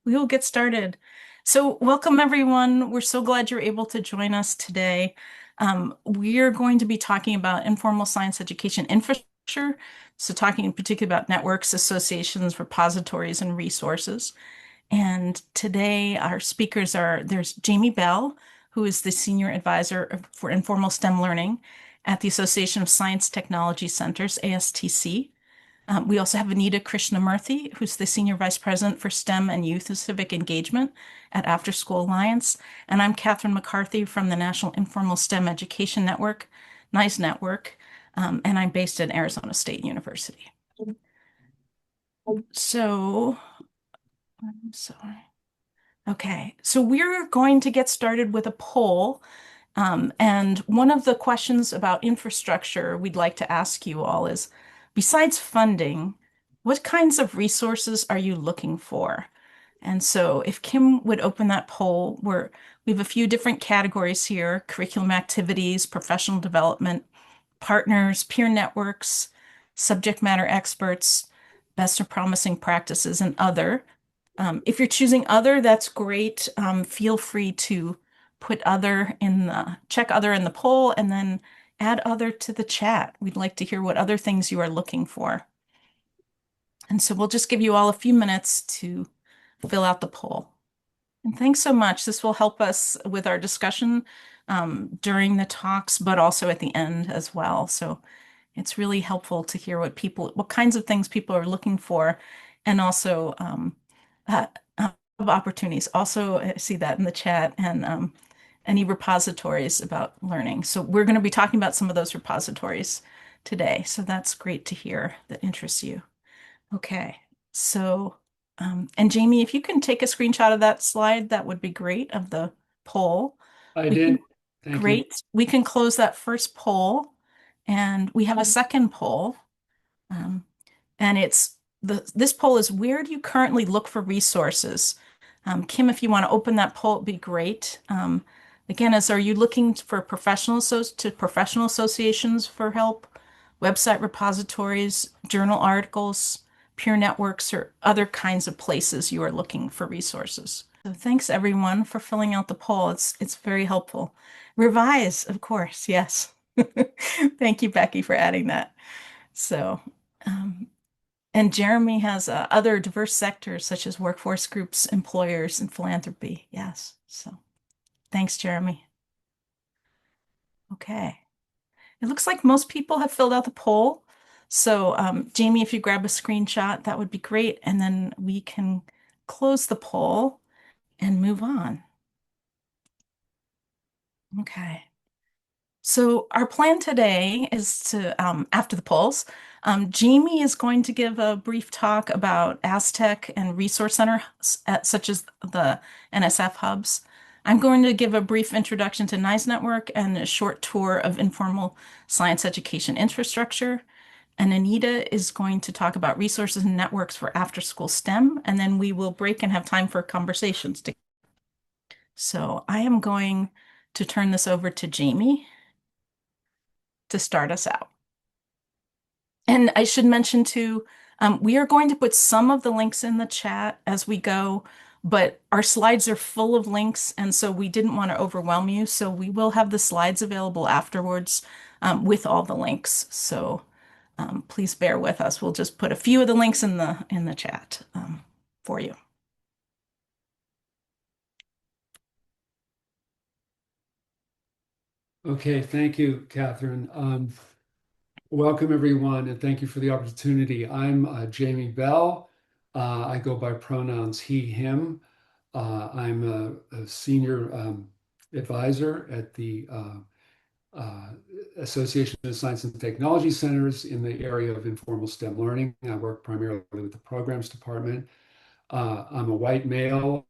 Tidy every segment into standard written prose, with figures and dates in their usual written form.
we will get started. So welcome everyone. We're so glad you're able to join us today. We are going to be talking about informal science education infrastructure. So talking in particular about networks, associations, repositories, and resources. And today our speakers there's Jamie Bell, who is the Senior Advisor for Informal STEM Learning at the Association of Science Technology Centers, ASTC. We also have Anita Krishnamurthi, who's the Senior Vice President for STEM and Youth Civic Engagement at After School Alliance. And I'm Catherine McCarthy from the National Informal STEM Education Network, NICE Network, and I'm based at Arizona State University. So, I'm sorry. Okay, so we're going to get started with a poll. And one of the questions about infrastructure we'd like to ask you all is, besides funding, what kinds of resources are you looking for? And so if Kim would open that poll, we have a few different categories here: curriculum activities, professional development, partners, peer networks, subject matter experts, best or promising practices, and other. If you're choosing other, that's great. Feel free to put check other in the poll and then add other to the chat. We'd like to hear what other things you are looking for. And so we'll just give you all a few minutes to fill out the poll. And thanks so much. This will help us with our discussion during the talks, but also at the end as well. So it's really helpful to hear what kinds of things people are looking for, and also uh, opportunities. Also, I see that in the chat, and any repositories about learning. So we're going to be talking about some of those repositories today. So that's great to hear that interests you. Okay, so, and Jamie, if you can take a screenshot of that slide, that would be great, of the poll. I did. Thank you. Great. We can close that first poll, and we have a second poll. Um, and this poll is, where do you currently look for resources? Kim, if you want to open that poll, it'd be great. Again, are you looking for professional associations for help, website repositories, journal articles, peer networks, or other kinds of places you are looking for resources? So thanks everyone for filling out the poll. It's very helpful. Revise, of course, yes. Thank you, Becky, for adding that. So, um, and Jeremy has other diverse sectors such as workforce groups, employers, and philanthropy. Yes. So thanks, Jeremy. Okay. It looks like most people have filled out the poll. So Jamie, if you grab a screenshot, that would be great. And then we can close the poll and move on. Okay. So our plan today is to, after the polls, Jamie is going to give a brief talk about Aztec and Resource Center, such as the NSF hubs. I'm going to give a brief introduction to NICE Network and a short tour of informal science education infrastructure. And Anita is going to talk about resources and networks for after-school STEM, and then we will break and have time for conversations. So I am going to turn this over to Jamie to start us out. And I should mention too, we are going to put some of the links in the chat as we go, but our slides are full of links, and so we didn't want to overwhelm you. So we will have the slides available afterwards with all the links. So please bear with us. We'll just put a few of the links in the chat for you. Okay, thank you, Catherine. Welcome, everyone, and thank you for the opportunity. I'm Jamie Bell. I go by pronouns he, him. I'm a senior advisor at the Association of Science and Technology Centers in the area of informal STEM learning. I work primarily with the programs department. I'm a white male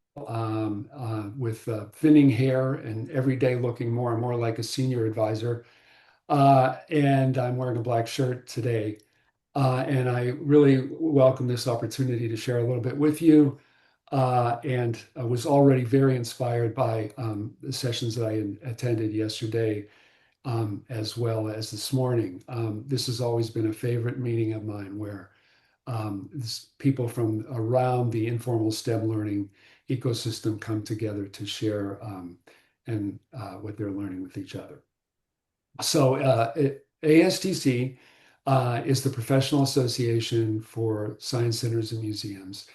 with thinning hair and every day looking more and more like a senior advisor. And I'm wearing a black shirt today. And I really welcome this opportunity to share a little bit with you. And I was already very inspired by the sessions that I attended yesterday, as well as this morning. This has always been a favorite meeting of mine where people from around the informal STEM learning ecosystem come together to share and what they're learning with each other. So ASTC is the professional association for science centers and museums,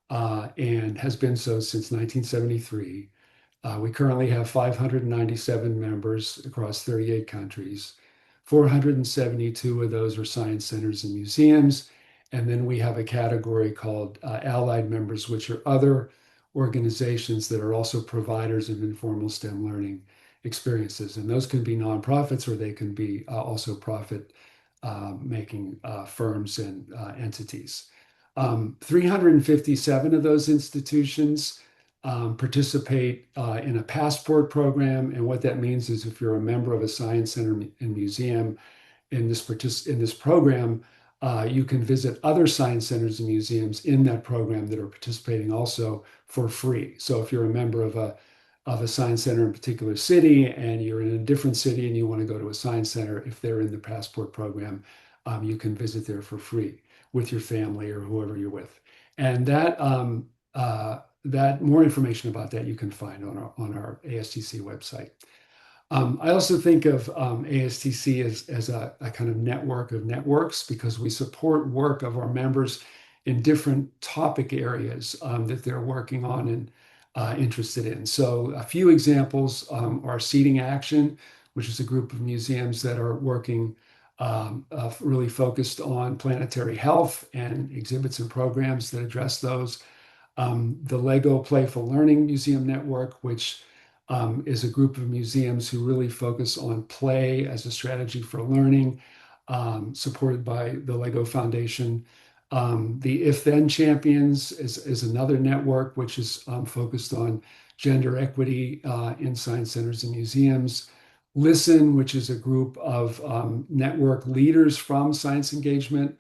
and has been so since 1973. We currently have 597 members across 38 countries. 472 of those are science centers and museums. And then we have a category called allied members, which are other organizations that are also providers of informal STEM learning experiences. And those can be nonprofits, or they can be also profit making firms and entities. 357 of those institutions participate in a passport program. And what that means is if you're a member of a science center and museum in this program, you can visit other science centers and museums in that program that are participating also for free. So if you're a member of a science center in a particular city and you're in a different city and you want to go to a science center, if they're in the passport program, you can visit there for free with your family or whoever you're with. And that more information about that you can find on our ASTC website. I also think of ASTC as a kind of network of networks, because we support work of our members in different topic areas that they're working on and interested in. So a few examples are Seeding Action, which is a group of museums that are working really focused on planetary health and exhibits and programs that address those. The Lego Playful Learning Museum Network, which is a group of museums who really focus on play as a strategy for learning, supported by the Lego Foundation. The If Then Champions is another network which is focused on gender equity in science centers and museums. Listen, which is a group of network leaders from science engagement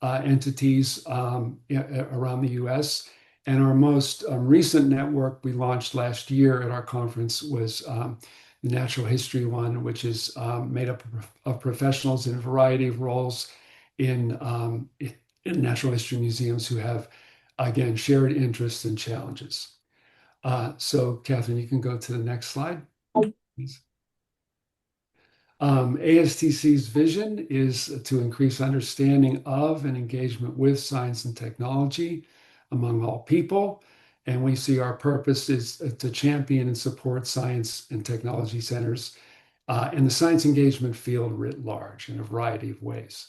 entities around the US. And our most recent network we launched last year at our conference was the Natural History one, which is made up of professionals in a variety of roles in natural history museums who have, again, shared interests and challenges. So, Catherine, you can go to the next slide, please. ASTC's vision is to increase understanding of and engagement with science and technology among all people. And we see our purpose is to champion and support science and technology centers and the science engagement field writ large in a variety of ways.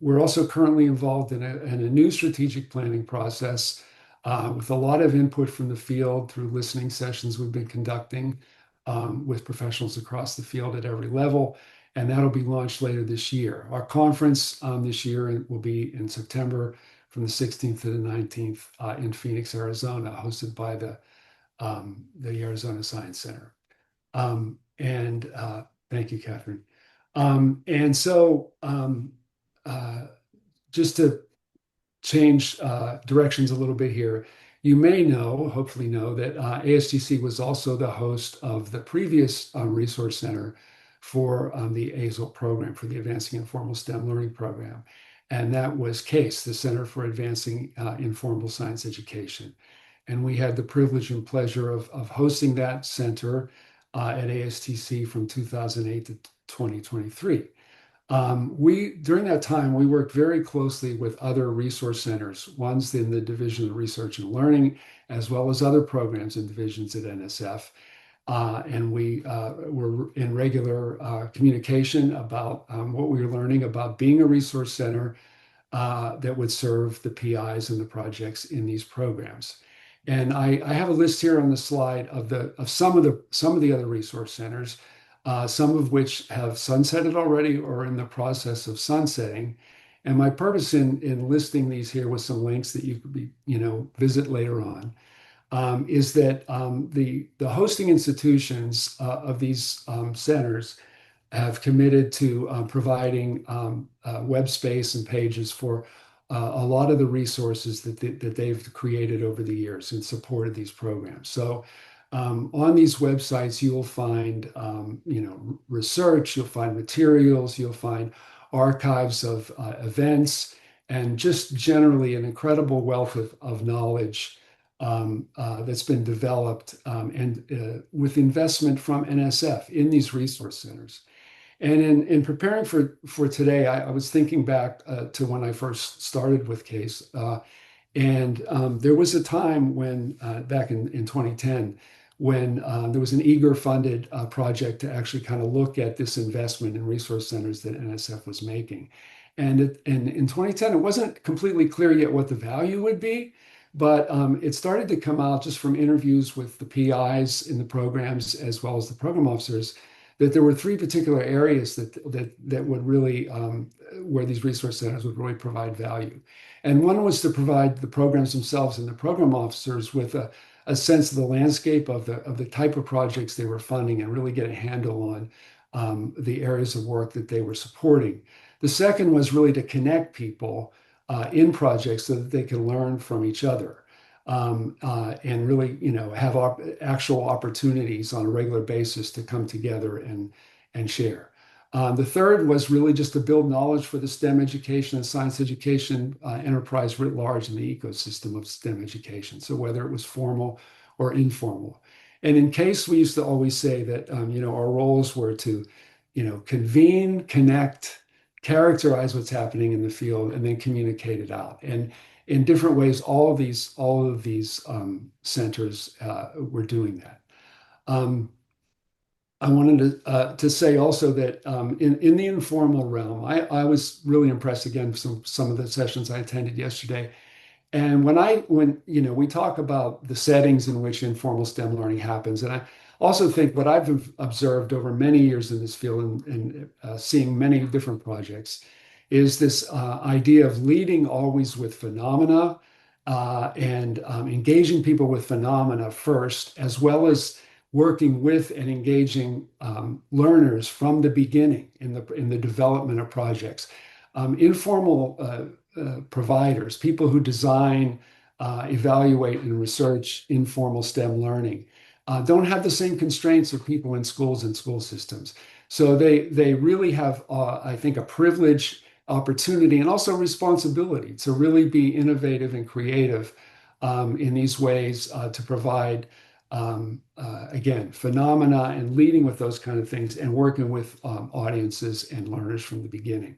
We're also currently involved in a new strategic planning process with a lot of input from the field through listening sessions we've been conducting with professionals across the field at every level. And that'll be launched later this year. Our conference this year will be in September from the 16th to the 19th in Phoenix, Arizona, hosted by the Arizona Science Center. And thank you, Catherine. And so just to change directions a little bit here, you may know, hopefully know, that ASTC was also the host of the previous resource center for the AISL program, for the Advancing Informal STEM Learning program. And that was CASE, the Center for Advancing Informal Science Education. And we had the privilege and pleasure of hosting that center at ASTC from 2008 to 2023. During that time, we worked very closely with other resource centers, ones in the Division of Research and Learning, as well as other programs and divisions at NSF. And we were in regular communication about what we were learning about being a resource center that would serve the PIs and the projects in these programs. And I have a list here on the slide of some of the other resource centers, some of which have sunsetted already or in the process of sunsetting. And my purpose in listing these here with some links that you could visit later on is that the hosting institutions of these centers have committed to providing web space and pages for a lot of the resources that they've created over the years in support of these programs. So on these websites, you'll find research, you'll find materials, you'll find archives of events, and just generally an incredible wealth of knowledge that's been developed and with investment from NSF in these resource centers. And in preparing for today, I was thinking back to when I first started with CASE. And there was a time when, back in 2010, when there was an eager funded project to actually kind of look at this investment in resource centers that NSF was making. And in 2010, it wasn't completely clear yet what the value would be, but it started to come out just from interviews with the PIs in the programs as well as the program officers that there were three particular areas that would really where these resource centers would really provide value. And one was to provide the programs themselves and the program officers with a sense of the landscape of the type of projects they were funding and really get a handle on the areas of work that they were supporting. The second was really to connect people in projects so that they can learn from each other and really, have actual opportunities on a regular basis to come together and share. The third was really just to build knowledge for the STEM education and science education enterprise writ large in the ecosystem of STEM education. So whether it was formal or informal. And in CASE, we used to always say that, our roles were to, convene, connect, characterize what's happening in the field, and then communicate it out. And in different ways, all of these centers were doing that. I wanted to say also that in the informal realm, I was really impressed again from some of the sessions I attended yesterday. And when we talk about the settings in which informal STEM learning happens, and I also think what I've observed over many years in this field and seeing many different projects is this idea of leading always with phenomena and engaging people with phenomena first, as well as working with and engaging learners from the beginning in the development of projects. Informal providers, people who design, evaluate, and research informal STEM learning, don't have the same constraints of people in schools and school systems. So they really have, I think, a privilege, opportunity, and also responsibility to really be innovative and creative in these ways to provide, again, phenomena and leading with those kind of things and working with audiences and learners from the beginning.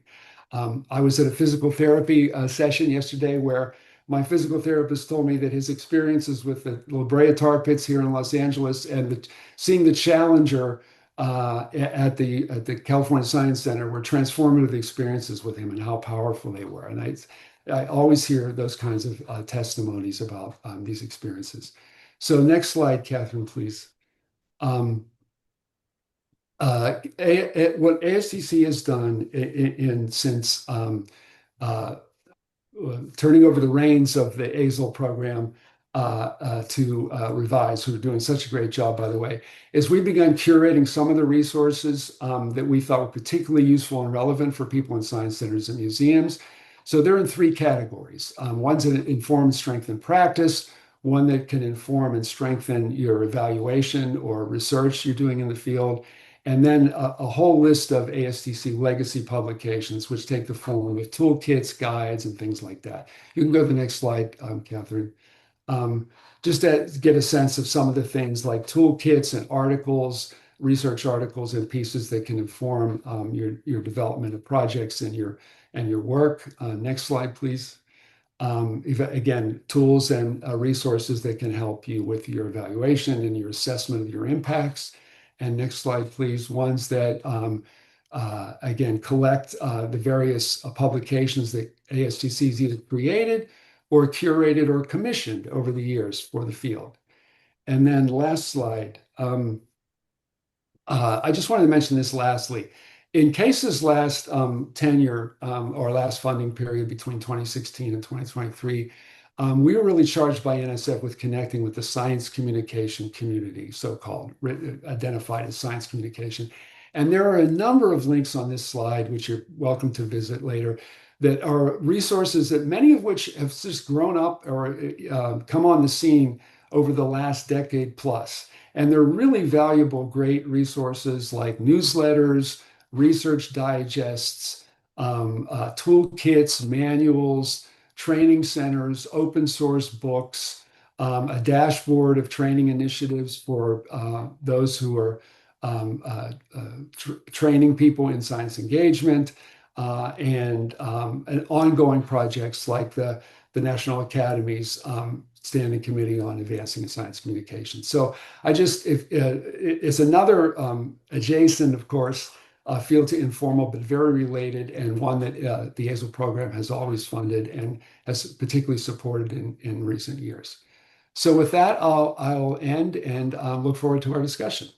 I was at a physical therapy session yesterday where my physical therapist told me that his experiences with the La Brea Tar Pits here in Los Angeles and seeing the Challenger at the California Science Center were transformative experiences with him and how powerful they were. And I always hear those kinds of testimonies about these experiences. So next slide, Catherine, please. What ASTC has done since turning over the reins of the AISL program to Revise, who are doing such a great job, by the way, is we began curating some of the resources that we thought were particularly useful and relevant for people in science centers and museums. So they're in three categories. One's an inform, strengthen, practice, one that can inform and strengthen your evaluation or research you're doing in the field, and then a whole list of ASTC legacy publications, which take the form of toolkits, guides, and things like that. You can go to the next slide, Catherine. Just to get a sense of some of the things like toolkits and articles, research articles and pieces that can inform your development of projects and your work. Next slide, please. Again, tools and resources that can help you with your evaluation and your assessment of your impacts. And next slide, please. Ones that, again, collect the various publications that ASTC has either created or curated or commissioned over the years for the field. And then last slide. I just wanted to mention this lastly. In CASE's last tenure or last funding period between 2016 and 2023, we were really charged by NSF with connecting with the science communication community, so-called, identified as science communication. And there are a number of links on this slide, which you're welcome to visit later, that are resources that many of which have just grown up or come on the scene over the last decade plus. And they're really valuable, great resources like newsletters, research digests, toolkits, manuals, training centers, open source books, a dashboard of training initiatives for those who are training people in science engagement, and ongoing projects like the National Academy's Standing Committee on Advancing Science Communication. So it's another adjacent, of course, field to informal, but very related, and one that the AISL program has always funded and has particularly supported in recent years. So with that, I'll end and look forward to our discussion.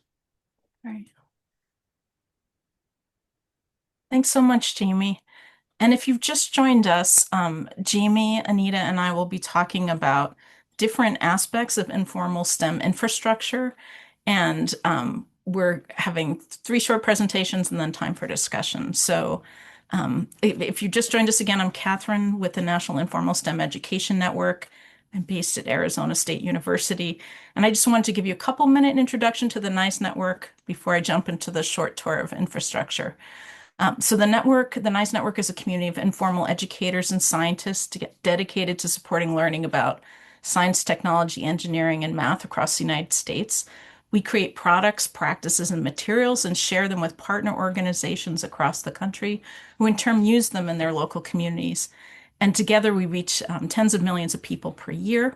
All right. Thanks so much, Jamie. And if you've just joined us, Jamie, Anita, and I will be talking about different aspects of informal STEM infrastructure. And we're having three short presentations and then time for discussion. So if you just joined us again, I'm Catherine with the National Informal STEM Education Network. I'm based at Arizona State University. And I just wanted to give you a couple-minute introduction to the NICE network before I jump into the short tour of infrastructure. So the NICE network is a community of informal educators and scientists dedicated to supporting learning about science, technology, engineering, and math across the United States. We create products, practices, and materials and share them with partner organizations across the country who in turn use them in their local communities. And together we reach tens of millions of people per year.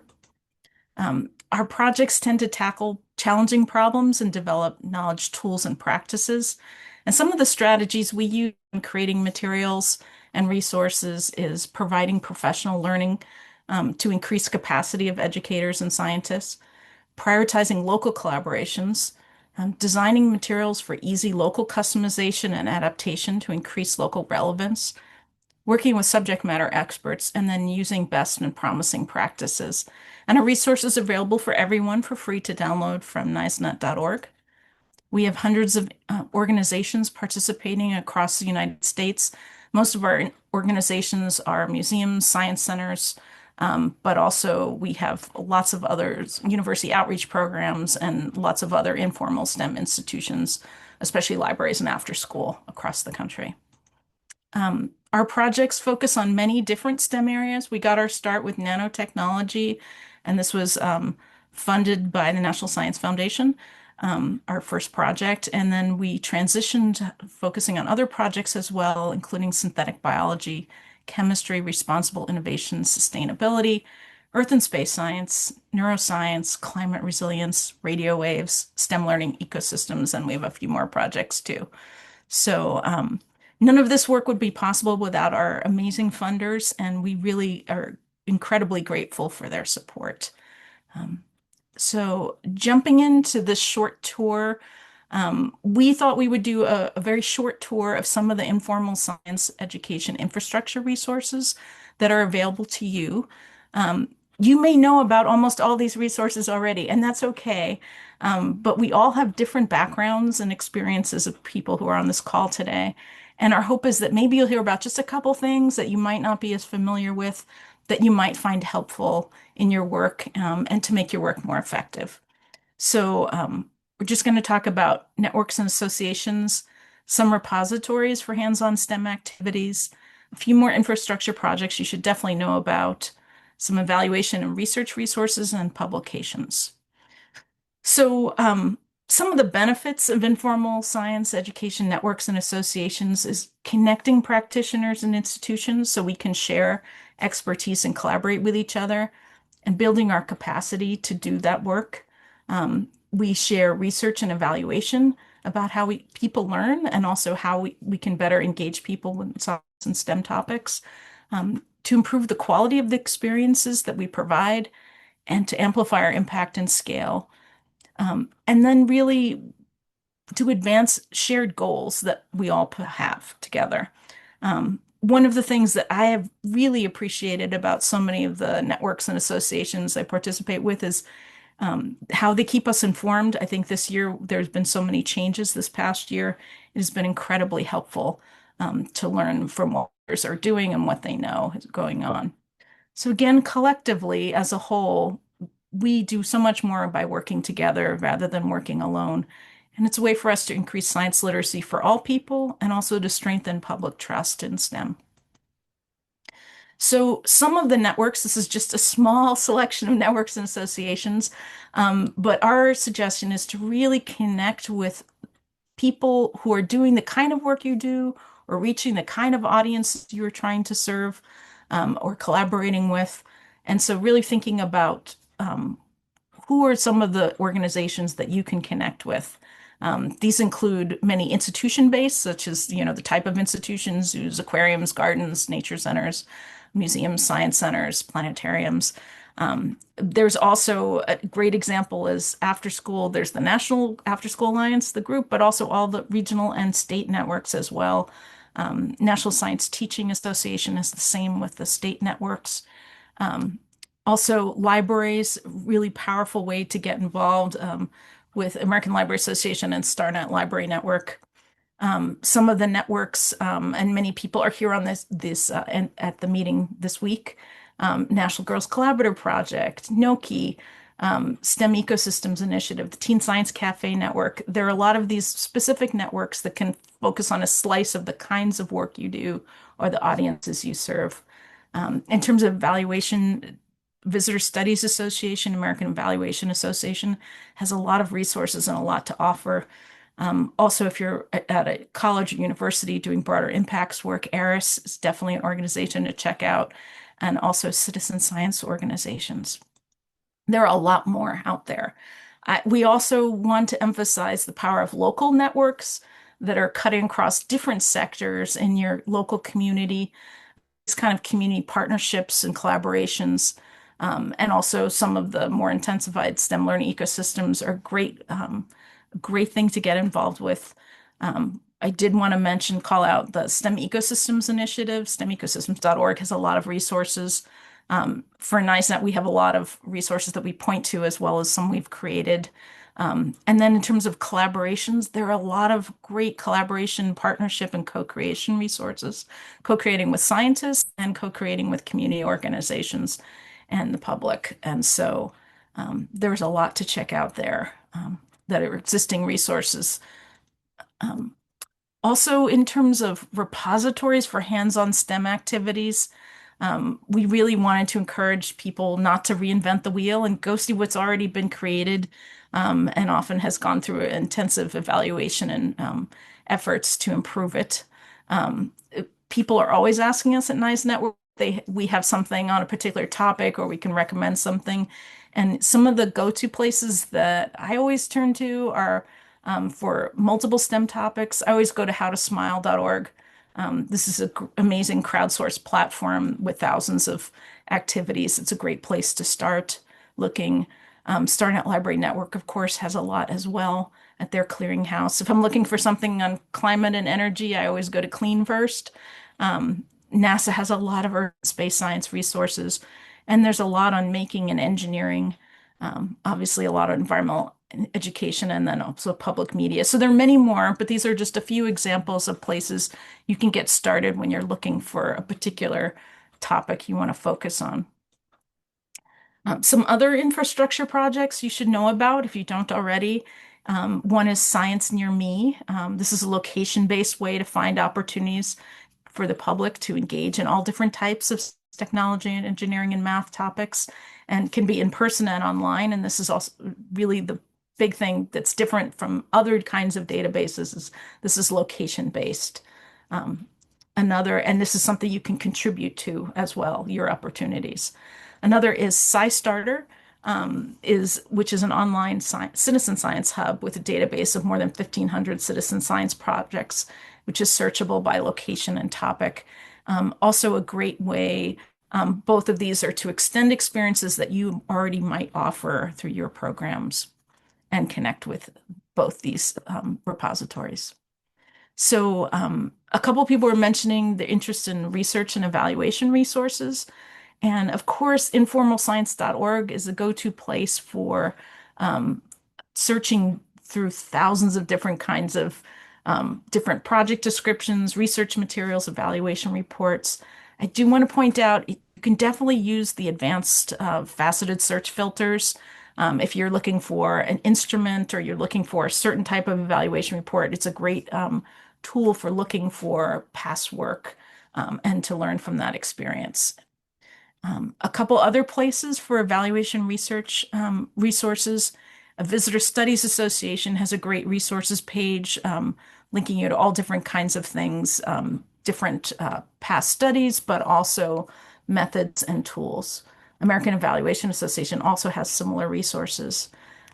Our projects tend to tackle challenging problems and develop knowledge, tools, and practices. And some of the strategies we use in creating materials and resources is providing professional learning to increase capacity of educators and scientists, prioritizing local collaborations, designing materials for easy local customization and adaptation to increase local relevance, working with subject matter experts, and then using best and promising practices. And our resources available for everyone for free to download from nicenet.org. We have hundreds of organizations participating across the United States. Most of our organizations are museums, science centers, but also we have lots of others, university outreach programs, and lots of other informal STEM institutions, especially libraries and after school across the country. Our projects focus on many different STEM areas. We got our start with nanotechnology, and this was funded by the National Science Foundation, our first project. And then we transitioned focusing on other projects as well, including synthetic biology, chemistry, responsible innovation, sustainability, earth and space science, neuroscience, climate resilience, radio waves, STEM learning ecosystems, and we have a few more projects too. So none of this work would be possible without our amazing funders, and we really are incredibly grateful for their support. So jumping into this short tour, we thought we would do a very short tour of some of the informal science education infrastructure resources that are available to you. You may know about almost all these resources already, and that's okay. But we all have different backgrounds and experiences of people who are on this call today. And our hope is that maybe you'll hear about just a couple things that you might not be as familiar with, that you might find helpful in your work, and to make your work more effective. So we're just going to talk about networks and associations, some repositories for hands-on STEM activities, a few more infrastructure projects you should definitely know about, some evaluation and research resources, and publications. So some of the benefits of informal science education networks and associations is connecting practitioners and institutions so we can share expertise and collaborate with each other, and building our capacity to do that work. We share research and evaluation about how people learn, and also how we can better engage people with science and STEM topics, to improve the quality of the experiences that we provide, and to amplify our impact and scale. And then really to advance shared goals that we all have together. One of the things that I have really appreciated about so many of the networks and associations I participate with is how they keep us informed. I think this year there's been so many changes this past year. It has been incredibly helpful to learn from what others are doing and what they know is going on. So again, collectively as a whole, we do so much more by working together rather than working alone. And it's a way for us to increase science literacy for all people and also to strengthen public trust in STEM. So some of the networks, this is just a small selection of networks and associations, but our suggestion is to really connect with people who are doing the kind of work you do or reaching the kind of audience you're trying to serve, or collaborating with. And so really thinking about who are some of the organizations that you can connect with. These include many institution-based, such as, the type of institutions, zoos, aquariums, gardens, nature centers, museums, science centers, planetariums. There's also a great example is after school, there's the National After School Alliance, the group, but also all the regional and state networks as well. National Science Teaching Association is the same with the state networks. Um, Also, libraries, really powerful way to get involved, with American Library Association and StarNet Library Network. Some of the networks, and many people are here on this and at the meeting this week. National Girls Collaborative Project, NOKI, STEM Ecosystems Initiative, the Teen Science Cafe Network. There are a lot of these specific networks that can focus on a slice of the kinds of work you do or the audiences you serve. In terms of evaluation, Visitor Studies Association, American Evaluation Association has a lot of resources and a lot to offer. Also, if you're at a college or university doing broader impacts work, ARIS is definitely an organization to check out, and also citizen science organizations. There are a lot more out there. We also want to emphasize the power of local networks that are cutting across different sectors in your local community. These kind of community partnerships and collaborations, and also some of the more intensified STEM learning ecosystems are great thing to get involved with. I did want to call out the STEM Ecosystems Initiative. STEMecosystems.org has a lot of resources. For NISET, we have a lot of resources that we point to as well as some we've created. And then in terms of collaborations, there are a lot of great collaboration, partnership, and co-creation resources, co-creating with scientists and co-creating with community organizations and the public. And so there's a lot to check out there, that are existing resources. Um, Also, in terms of repositories for hands-on STEM activities, we really wanted to encourage people not to reinvent the wheel and go see what's already been created, and often has gone through intensive evaluation and efforts to improve it. Um, People are always asking us at NICE Network, we have something on a particular topic or we can recommend something. And some of the go-to places that I always turn to are, for multiple STEM topics. I always go to howtosmile.org. This is an amazing crowdsourced platform with thousands of activities. It's a great place to start looking. StarNet Library Network, of course, has a lot as well at their clearinghouse. If I'm looking for something on climate and energy, I always go to Clean First. NASA has a lot of Earth and space science resources, and there's a lot on making and engineering. Obviously, a lot of environmental education, and then also public media. So there are many more, but these are just a few examples of places you can get started when you're looking for a particular topic you want to focus on. Some other infrastructure projects you should know about if you don't already. One is Science Near Me. This is a location-based way to find opportunities for the public to engage in all different types of technology and engineering and math topics, and can be in person and online. And this is also really the big thing that's different from other kinds of databases is this is location-based. And this is something you can contribute to as well, your opportunities. Another is SciStarter, which is an online citizen science hub with a database of more than 1,500 citizen science projects, which is searchable by location and topic. Also a great way, both of these are to extend experiences that you already might offer through your programs and connect with both these repositories. So a couple people were mentioning the interest in research and evaluation resources. And of course, informalscience.org is a go-to place for searching through thousands of different kinds of different project descriptions, research materials, evaluation reports. I do want to point out you can definitely use the advanced faceted search filters. If you're looking for an instrument or you're looking for a certain type of evaluation report, it's a great tool for looking for past work and to learn from that experience. A couple other places for evaluation research resources. A Visitor Studies Association has a great resources page linking you to all different kinds of things, different past studies, but also methods and tools. American Evaluation Association also has similar resources.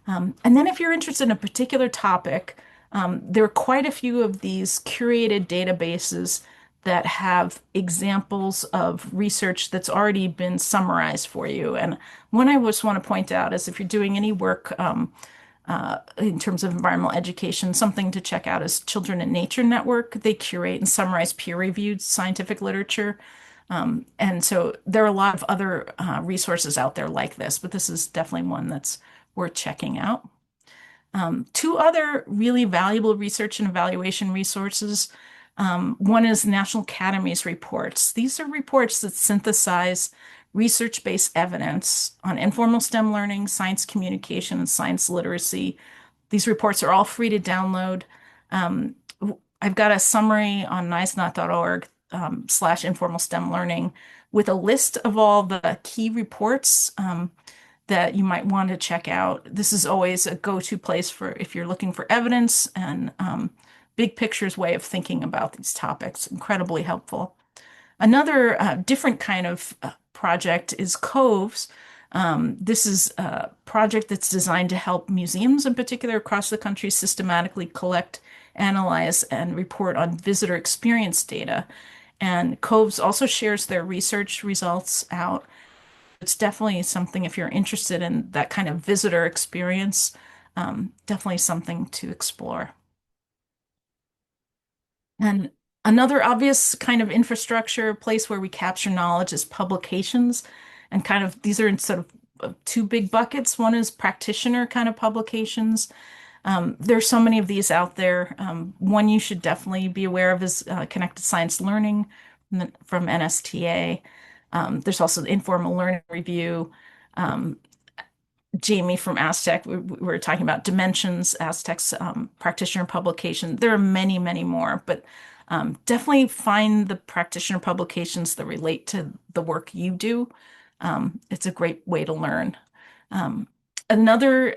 And then if you're interested in a particular topic, there are quite a few of these curated databases that have examples of research that's already been summarized for you. And one I just want to point out is if you're doing any work in terms of environmental education, something to check out is Children in Nature Network. They curate and summarize peer-reviewed scientific literature. And so there are a lot of other resources out there like this, but this is definitely one that's worth checking out. Two other really valuable research and evaluation resources. One is National Academy's reports. These are reports that synthesize research-based evidence on informal STEM learning, science communication, and science literacy. These reports are all free to download. I've got a summary on nicenet.org /informal STEM learning with a list of all the key reports that you might want to check out. This is always a go-to place for if you're looking for evidence and big pictures way of thinking about these topics. Incredibly helpful. Another different kind of project is Coves. This is a project that's designed to help museums in particular across the country systematically collect, analyze, and report on visitor experience data. And Coves also shares their research results out. It's definitely something if you're interested in that kind of visitor experience, definitely something to explore. And another obvious kind of infrastructure place where we capture knowledge is publications. And kind of these are in sort of two big buckets. One is practitioner kind of publications. There's so many of these out there. One you should definitely be aware of is Connected Science Learning from NSTA. There's also the Informal Learning Review. Jamie from Aztec, we were talking about Dimensions, Aztec's practitioner publication. There are many, many more, but definitely find the practitioner publications that relate to the work you do. It's a great way to learn. Another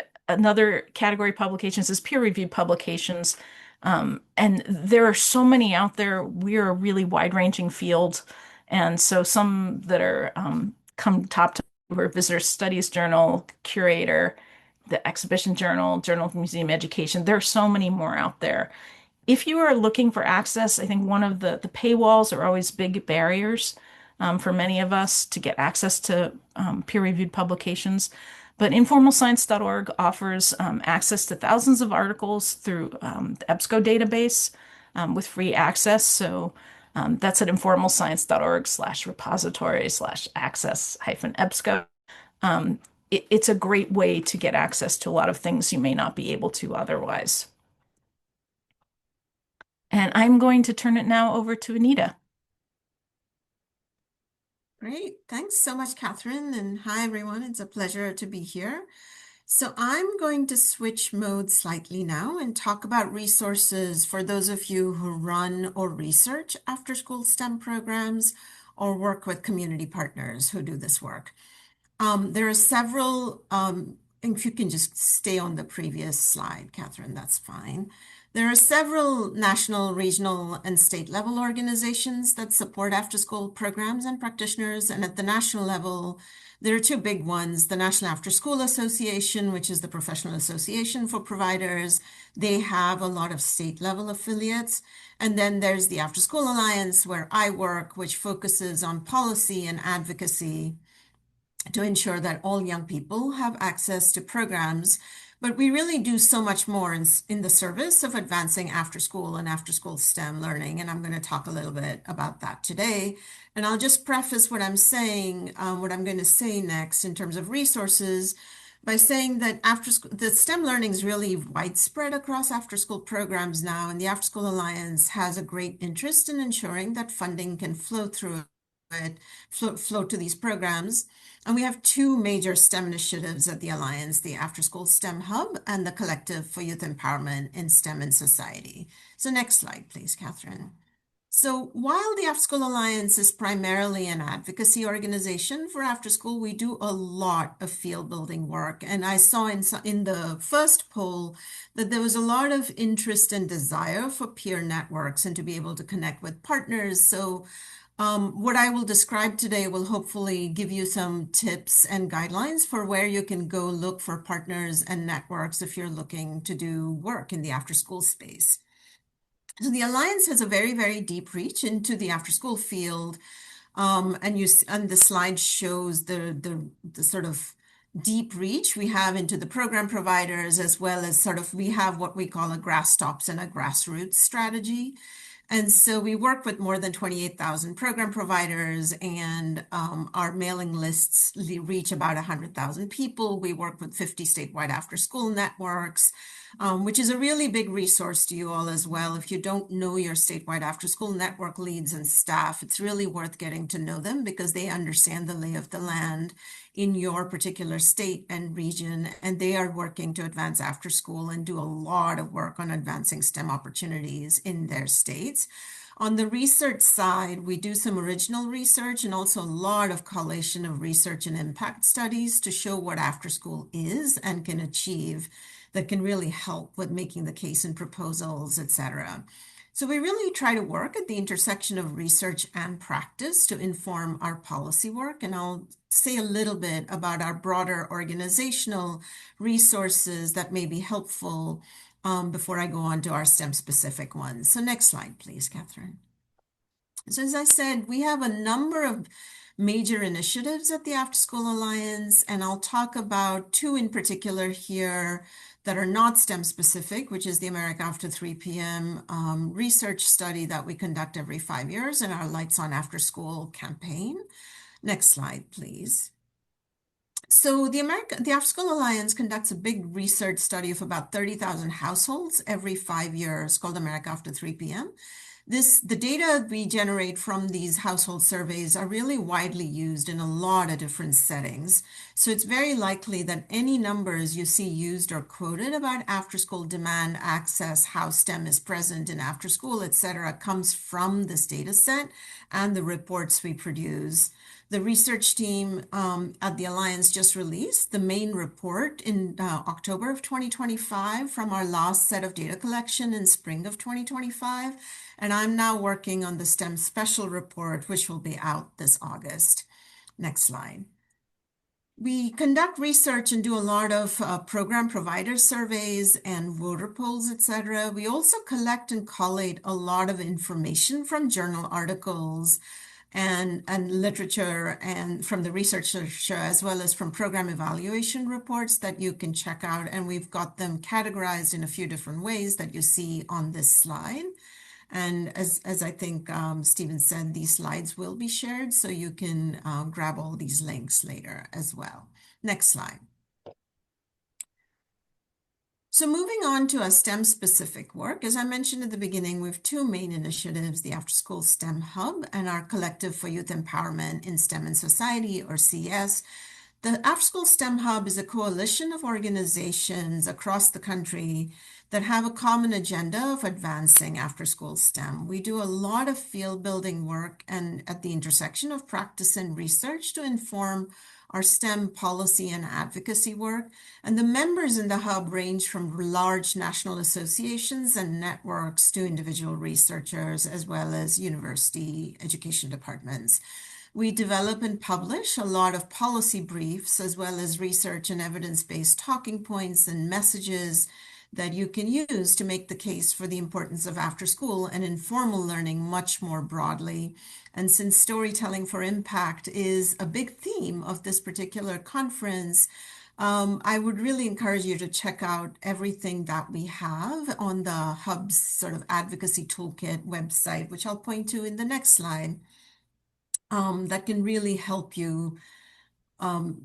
category of publications is peer-reviewed publications. And there are so many out there. We're a really wide-ranging field. And so some that are come top to were Visitor Studies Journal, Curator, the Exhibition Journal, Journal of Museum Education. There are so many more out there. If you are looking for access, I think one of the paywalls are always big barriers for many of us to get access to peer-reviewed publications. But informalscience.org offers access to thousands of articles through the EBSCO database with free access. So that's at informalscience.org/repository/access-EBSCO. It's a great way to get access to a lot of things you may not be able to otherwise. And I'm going to turn it now over to Anita. Great. Thanks so much, Catherine. And hi, everyone. It's a pleasure to be here. So I'm going to switch modes slightly now and talk about resources for those of you who run or research after-school STEM programs or work with community partners who do this work. There are several, if you can just stay on the previous slide, Catherine, that's fine. There are several national, regional, and state level organizations that support after-school programs and practitioners. And at the national level, there are two big ones, the National After School Association, which is the professional association for providers. They have a lot of state level affiliates. And then there's the After School Alliance, where I work, which focuses on policy and advocacy to ensure that all young people have access to programs. But we really do so much more in the service of advancing after school and after school STEM learning. And I'm going to talk a little bit about that today. And I'll just preface what I'm saying, what I'm going to say next in terms of resources by saying that the STEM learning is really widespread across after school programs now. And the After School Alliance has a great interest in ensuring that funding can flow through it, float to these programs. And we have two major STEM initiatives at the Alliance, the After School STEM Hub and the Collective for Youth Empowerment in STEM and Society. So next slide, please, Catherine. So while the After School Alliance is primarily an advocacy organization for after school, we do a lot of field building work. And I saw in the first poll that there was a lot of interest and desire for peer networks and to be able to connect with partners. So what I will describe today will hopefully give you some tips and guidelines for where you can go look for partners and networks if you're looking to do work in the after school space. So the Alliance has a very, very deep reach into the after school field. And the slide shows the sort of deep reach we have into the program providers, as well as we have what we call a grass tops and a grassroots strategy. And so we work with more than 28,000 program providers, and our mailing lists reach about 100,000 people. We work with 50 statewide after school networks, which is a really big resource to you all as well. If you don't know your statewide after school network leads and staff, it's really worth getting to know them because they understand the lay of the land in your particular state and region, and they are working to advance after school and do a lot of work on advancing STEM opportunities in their states. On the research side, we do some original research and also a lot of collation of research and impact studies to show what after school is and can achieve that can really help with making the case and proposals, etc. So we really try to work at the intersection of research and practice to inform our policy work. And I'll say a little bit about our broader organizational resources that may be helpful before I go on to our STEM specific ones. So next slide, please, Catherine. So as I said, we have a number of major initiatives at the After School Alliance, and I'll talk about two in particular here that are not STEM specific, which is the America After 3 p.m. Research study that we conduct every 5 years and our Lights On After School campaign. Next slide, please. So the After School Alliance conducts a big research study of about 30,000 households every 5 years called America After 3 p.m. The data we generate from these household surveys are really widely used in a lot of different settings. So it's very likely that any numbers you see used or quoted about after school demand, access, how STEM is present in after school, et cetera, comes from this data set and the reports we produce. The research team at the Alliance just released the main report in October of 2025 from our last set of data collection in spring of 2025. And I'm now working on the STEM special report, which will be out this August. Next slide. We conduct research and do a lot of program provider surveys and voter polls, etc. We also collect and collate a lot of information from journal articles and literature and from the research literature, as well as from program evaluation reports that you can check out. And we've got them categorized in a few different ways that you see on this slide. And as I think Stephen said, these slides will be shared, so you can grab all these links later as well. Next slide. So moving on to our STEM specific work, as I mentioned at the beginning, we have two main initiatives, the After School STEM Hub and our Collective for Youth Empowerment in STEM and Society, or CES. The After School STEM Hub is a coalition of organizations across the country that have a common agenda of advancing after school STEM. We do a lot of field building work and at the intersection of practice and research to inform our STEM policy and advocacy work. And the members in the hub range from large national associations and networks to individual researchers, as well as university education departments. We develop and publish a lot of policy briefs, as well as research and evidence-based talking points and messages that you can use to make the case for the importance of after school and informal learning much more broadly. And since storytelling for impact is a big theme of this particular conference, I would really encourage you to check out everything that we have on the Hub's sort of advocacy toolkit website, which I'll point to in the next slide, that can really help you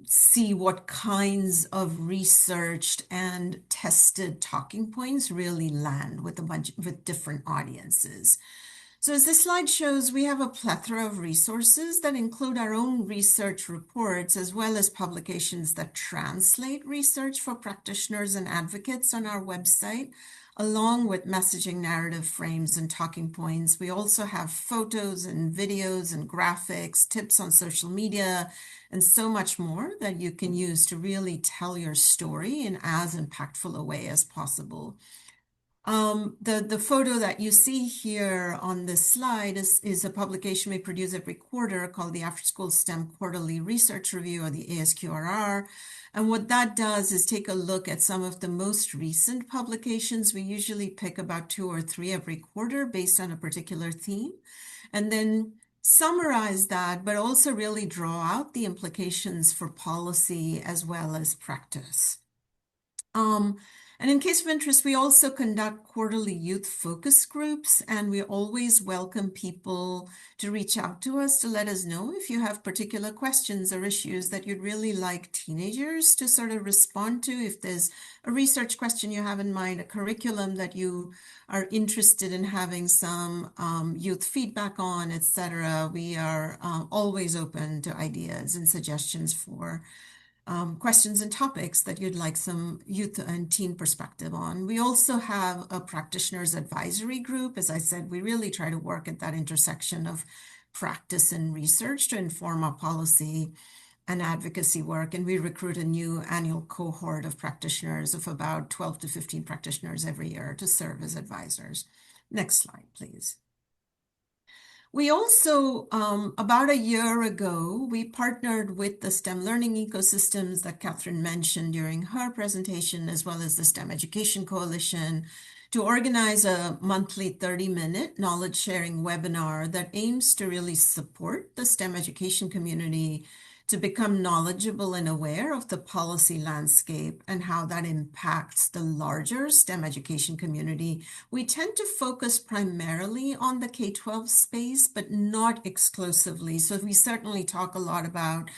see what kinds of researched and tested talking points really land with with different audiences. So as this slide shows, we have a plethora of resources that include our own research reports, as well as publications that translate research for practitioners and advocates on our website, along with messaging narrative frames and talking points. We also have photos and videos and graphics, tips on social media, and so much more that you can use to really tell your story in as impactful a way as possible. The photo that you see here on this slide is a publication we produce every quarter called the After School STEM Quarterly Research Review, or the ASQRR. And what that does is take a look at some of the most recent publications. We usually pick about 2 or 3 every quarter based on a particular theme, and then summarize that, but also really draw out the implications for policy as well as practice. And in case of interest, we also conduct quarterly youth focus groups, and we always welcome people to reach out to us to let us know if you have particular questions or issues that you'd really like teenagers to sort of respond to. If there's a research question you have in mind, a curriculum that you are interested in having some youth feedback on, etc., we are always open to ideas and suggestions for questions and topics that you'd like some youth and teen perspective on. We also have a practitioners advisory group. As I said, we really try to work at that intersection of practice and research to inform our policy and advocacy work. And we recruit a new annual cohort of practitioners of about 12 to 15 practitioners every year to serve as advisors. Next slide, please. We also, about a year ago, we partnered with the STEM learning ecosystems that Catherine mentioned during her presentation, as well as the STEM Education Coalition, to organize a monthly 30-minute knowledge sharing webinar that aims to really support the STEM education community to become knowledgeable and aware of the policy landscape and how that impacts the larger STEM education community. We tend to focus primarily on the K-12 space, but not exclusively. So we certainly talk a lot about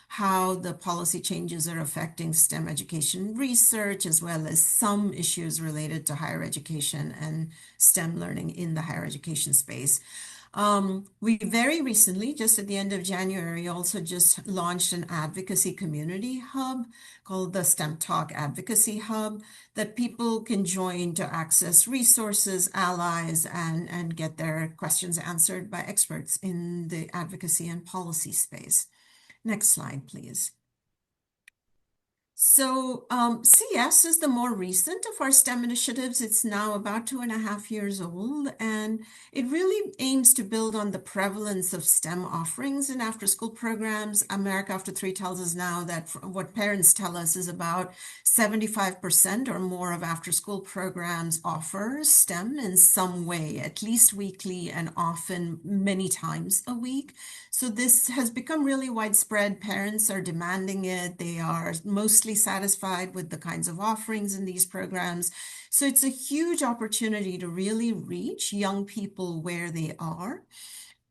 how the policy changes are affecting STEM education research, as well as some issues related to higher education and STEM learning in the higher education space. We very recently, just at the end of January, also just launched an advocacy community hub called the STEM Talk Advocacy Hub that people can join to access resources, allies, and get their questions answered by experts in the advocacy and policy space. Next slide, please. So CS is the more recent of our STEM initiatives. It's now about 2.5 years old, and it really aims to build on the prevalence of STEM offerings in after-school programs. America After 3 tells us now that what parents tell us is about 75% or more of after-school programs offer STEM in some way, at least weekly and often many times a week. So this has become really widespread. Parents are demanding it. They are mostly satisfied with the kinds of offerings in these programs. So it's a huge opportunity to really reach young people where they are.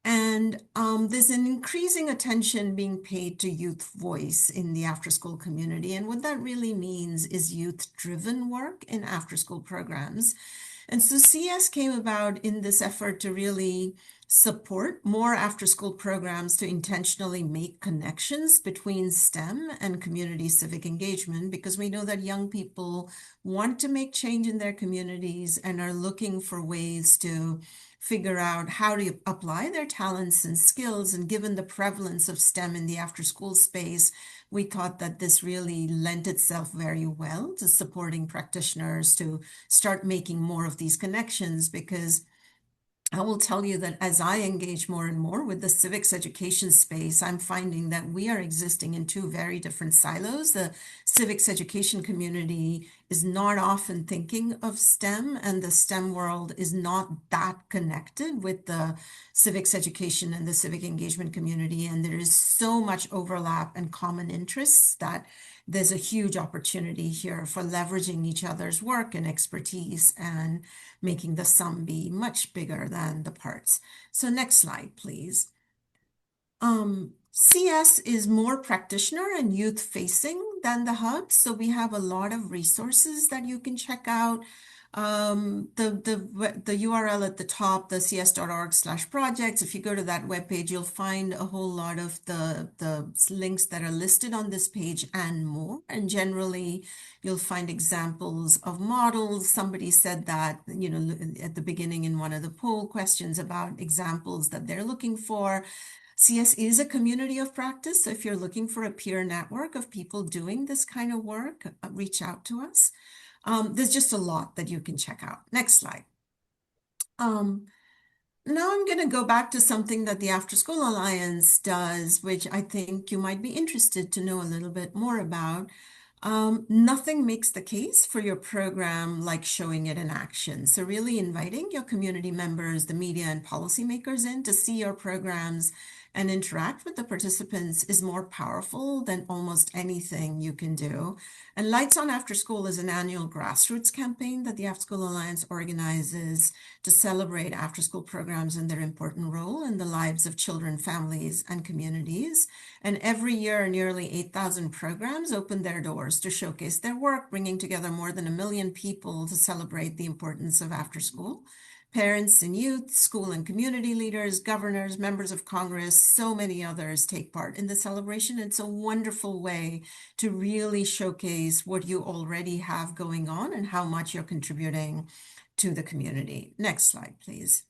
And there's an increasing attention being paid to youth voice in the after-school community. And what that really means is youth-driven work in after-school programs. And so CS came about in this effort to really support more after-school programs to intentionally make connections between STEM and community civic engagement, because we know that young people want to make change in their communities and are looking for ways to figure out how to apply their talents and skills. And given the prevalence of STEM in the after-school space, we thought that this really lent itself very well to supporting practitioners to start making more of these connections, because I will tell you that as I engage more and more with the civics education space, I'm finding that we are existing in 2 very different silos. The civics education community is not often thinking of STEM, and the STEM world is not that connected with the civics education and the civic engagement community. And there is so much overlap and common interests that there's a huge opportunity here for leveraging each other's work and expertise and making the sum be much bigger than the parts. So next slide, please. CS is more practitioner and youth facing than the hub. So we have a lot of resources that you can check out. The URL at the top, the cs.org/projects, if you go to that webpage, you'll find a whole lot of the links that are listed on this page and more. And generally, you'll find examples of models. Somebody said that, at the beginning in one of the poll questions about examples that they're looking for. CS is a community of practice. So if you're looking for a peer network of people doing this kind of work, reach out to us. There's just a lot that you can check out. Next slide. Now I'm going to go back to something that the After School Alliance does, which I think you might be interested to know a little bit more about. Nothing makes the case for your program like showing it in action. So really inviting your community members, the media, and policymakers in to see your programs and interact with the participants is more powerful than almost anything you can do. And Lights On After School is an annual grassroots campaign that the After School Alliance organizes to celebrate after-school programs and their important role in the lives of children, families, and communities. And every year, nearly 8,000 programs open their doors to showcase their work, bringing together more than 1 million people to celebrate the importance of after-school. Parents and youth, school and community leaders, governors, members of Congress, so many others take part in the celebration. It's a wonderful way to really showcase what you already have going on and how much you're contributing to the community. Next slide, please.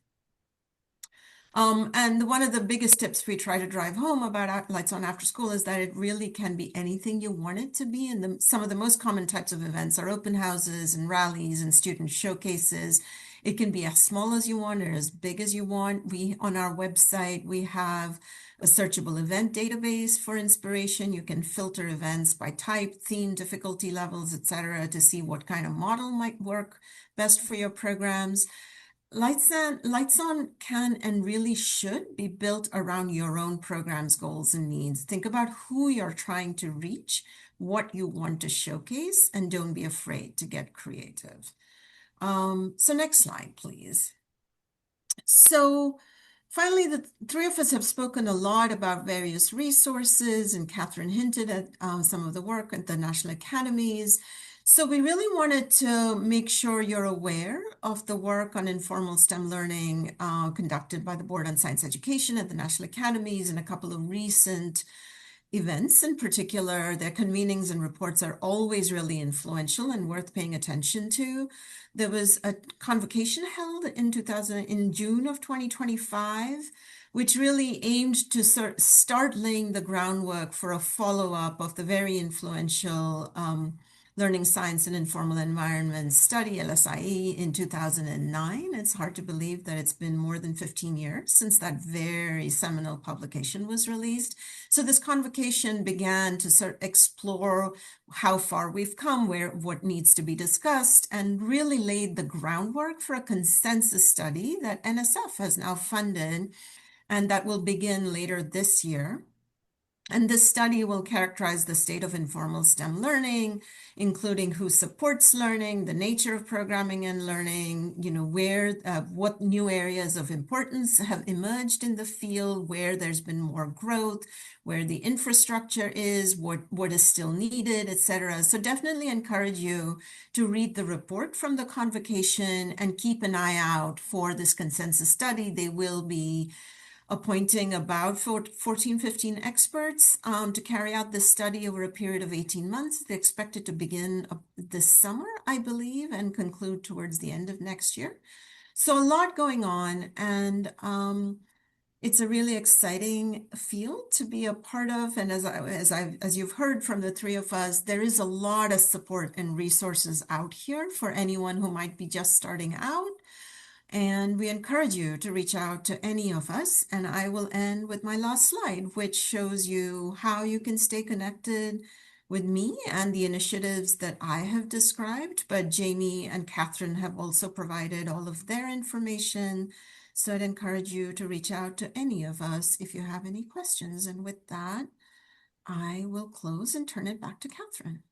And one of the biggest tips we try to drive home about Lights On After School is that it really can be anything you want it to be. And some of the most common types of events are open houses and rallies and student showcases. It can be as small as you want or as big as you want. On our website, we have a searchable event database for inspiration. You can filter events by type, theme, difficulty levels, etc., to see what kind of model might work best for your programs. Lights On can and really should be built around your own program's goals and needs. Think about who you're trying to reach, what you want to showcase, and don't be afraid to get creative. So next slide, please. So finally, the three of us have spoken a lot about various resources, and Catherine hinted at some of the work at the National Academies. So we really wanted to make sure you're aware of the work on informal STEM learning conducted by the Board on Science Education at the National Academies, and a couple of recent events in particular. Their convenings and reports are always really influential and worth paying attention to. There was a convocation held in June of 2025, which really aimed to start laying the groundwork for a follow-up of the very influential Learning Science in Informal Environments study, LSIE, in 2009. It's hard to believe that it's been more than 15 years since that very seminal publication was released. So this convocation began to sort of explore how far we've come, what needs to be discussed, and really laid the groundwork for a consensus study that NSF has now funded and that will begin later this year. And this study will characterize the state of informal STEM learning, including who supports learning, the nature of programming and learning, what new areas of importance have emerged in the field, where there's been more growth, where the infrastructure is, what is still needed, etc. So definitely encourage you to read the report from the convocation and keep an eye out for this consensus study. They will be appointing about 14, 15 experts to carry out this study over a period of 18 months. They expect it to begin this summer, I believe, and conclude towards the end of next year. So a lot going on, and it's a really exciting field to be a part of. And as you've heard from the three of us, there is a lot of support and resources out here for anyone who might be just starting out. And we encourage you to reach out to any of us. And I will end with my last slide, which shows you how you can stay connected with me and the initiatives that I have described. But Jamie and Catherine have also provided all of their information. So I'd encourage you to reach out to any of us if you have any questions. And with that, I will close and turn it back to Catherine.